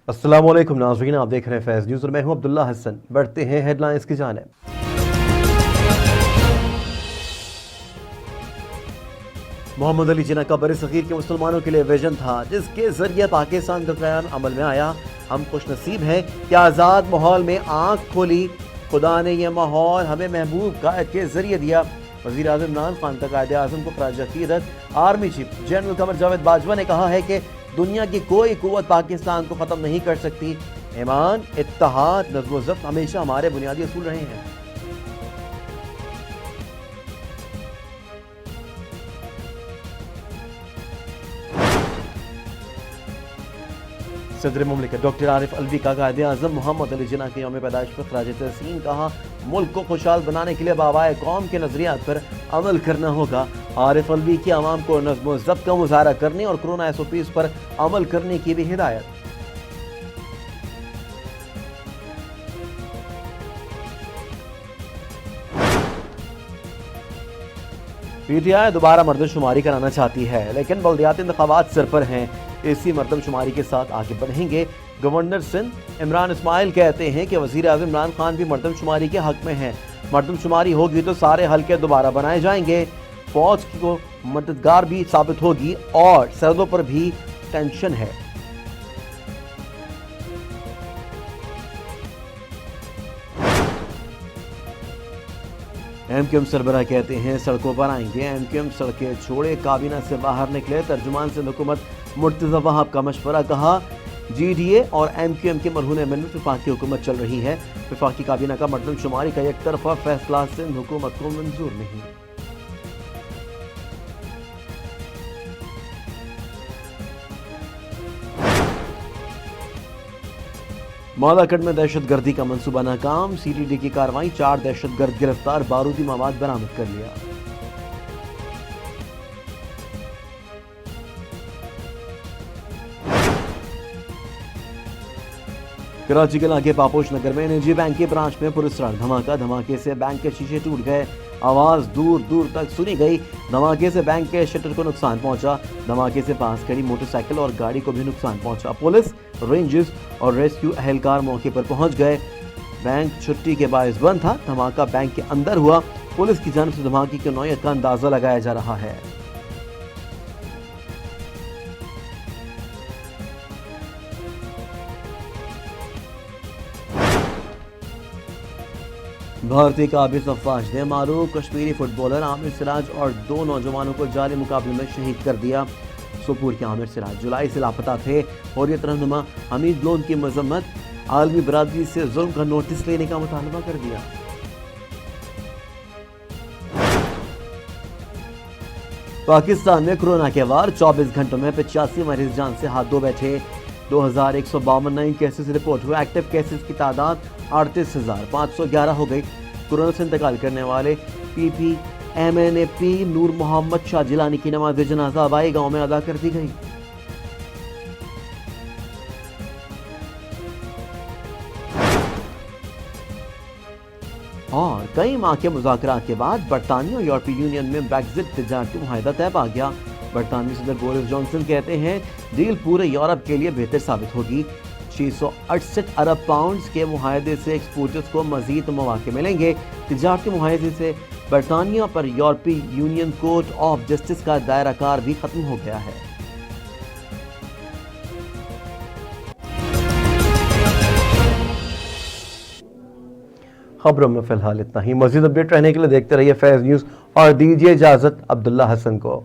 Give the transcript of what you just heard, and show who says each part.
Speaker 1: अस्सलाम वालेकुम नाज़रीन, आप देख रहे हैं फैज़ न्यूज़ और मैं हूं अब्दुल्ला हसन। बढ़ते हैं हेडलाइंस की जानिब। मोहम्मद अली जिन्ना का बरसग़ीर के मुसलमानों के लिए विजन था जिसके जरिए पाकिस्तान का क़याम अमल में आया। हम खुशनसीब हैं कि आज़ाद माहौल में आँख खोली। खुदा ने यह माहौल हमें महबूब कायद के जरिए दिया। वज़ीर आज़म इमरान खान का कायदे आज़म को खराज अक़ीदत army chief general Qamar Javed Bajwa ने कहा है कि दुनिया की कोई कुव्वत पाकिस्तान को ख़त्म नहीं कर सकती। ईमान, इत्तेहाद, नज़्म व ज़ब्त हमेशा हमारे बुनियादी असूल रहे हैं। सदर मुमलिकत डॉक्टर आरिफ अलवी का कायदे आज़म मोहम्मद अली जिन्ना के यौम पैदाइश पर खराज तहसीन। कहा, मुल्क को खुशहाल बनाने के लिए बाबाए कौम के नज़रियात पर अमल करना होगा। आरिफ अलवी की आवाम को नज़्म व ज़ब्त का मुज़ाहरा करने और कोरोना SOPs पर अमल करने की भी हिदायत। PTI दोबारा मर्दमशुमारी कराना चाहती है लेकिन बल्दियाती इंतखाबात सिर पर हैं। इसी मर्दमशुमारी के साथ आगे बढ़ेंगे। गवर्नर सिंध इमरान इस्माइल कहते हैं कि वज़ीर आज़म इमरान खान भी मर्दमशुमारी के हक में हैं। मर्दमशुमारी होगी तो सारे हल्के दोबारा बनाए जाएंगे। फौज को मददगार भी साबित होगी और सरहदों पर भी टेंशन है। MQM सरबराह कहते हैं सड़कों पर आएंगे। MQM सड़कें छोड़े, काबीना से बाहर निकले। तर्जुमान सिंध हुकूमत मुर्तज़ा वहाब का मशवरा। कहा, GDA और MQM के मरहून अमल में वफाकी हुकूमत चल रही है। वफाकी काबीना का मर्दमशुमारी का एक तरफा फैसला सिंध हुकूमत को मंजूर नहीं। मौलाकट में दहशतगर्दी का मंसूबा नाकाम। CTD की कार्रवाई, 4 दहशतगर्द गिरफ्तार, बारूदी मवाद बरामद कर लिया। कराची के इलाके पापोश नगर में निजी बैंक की ब्रांच में पुलिस धमाका। धमाके से बैंक के शीशे टूट गए। आवाज दूर दूर तक सुनी गई। धमाके से बैंक के शटर को नुकसान पहुंचा। धमाके से पास खड़ी मोटरसाइकिल और गाड़ी को भी नुकसान पहुंचा। पुलिस, रेंजर्स और रेस्क्यू अहलकार मौके पर पहुंच गए। बैंक छुट्टी के बायस बंद था। धमाका बैंक के अंदर हुआ। पुलिस की जानिब से धमाके की नौयत का अंदाजा लगाया जा रहा है। भारतीय काबिज अफवाज ने मारूफ कश्मीरी फुटबॉलर आमिर सिराज और 2 नौजवानों को जाली मुकाबले में शहीद कर दिया। सोपूर के आमिर सिराज जुलाई से लापता थे। हुर्रियत रहनुमा हमीद लोन की मजम्मत, आलमी बरादरी से जुल्म का नोटिस लेने का मुतालबा कर दिया। पाकिस्तान में कोरोना के वार, 24 घंटों में 85 मरीज जान से हाथ धो बैठे। 2152 नए केसेस रिपोर्ट हुए। एक्टिव केसेस की तादाद 38,511 हो गई। कोरोना से इंतकाल करने वाले PPMNAP नूर मोहम्मद शाह जिलानी की नमाज जनाजा आबाई गांव में अदा कर दी गई। और कई माह के मुज़ाकरात के बाद बरतानिया और यूरोपीय यूनियन में ब्रेक्जिट तिजारती मुआहदा तय पा गया। बरतानवी सदर बोरिस जॉनसन कहते हैं डील पूरे यूरोप के लिए बेहतर साबित होगी। 668 अरब पाउंड्स के मुआहदे से एक्सपोर्टर्स को मजीद मौके मिलेंगे। तिजारती मुआहदे से बरतानिया पर यूरोपीय यूनियन कोर्ट ऑफ जस्टिस का दायरा कार भी खत्म हो गया है। खबरों में फिलहाल इतना ही। मजीद अपडेट रहने के लिए देखते रहिए फैज़ न्यूज़ और दीजिए इजाज़त अब्दुल्ला हसन को।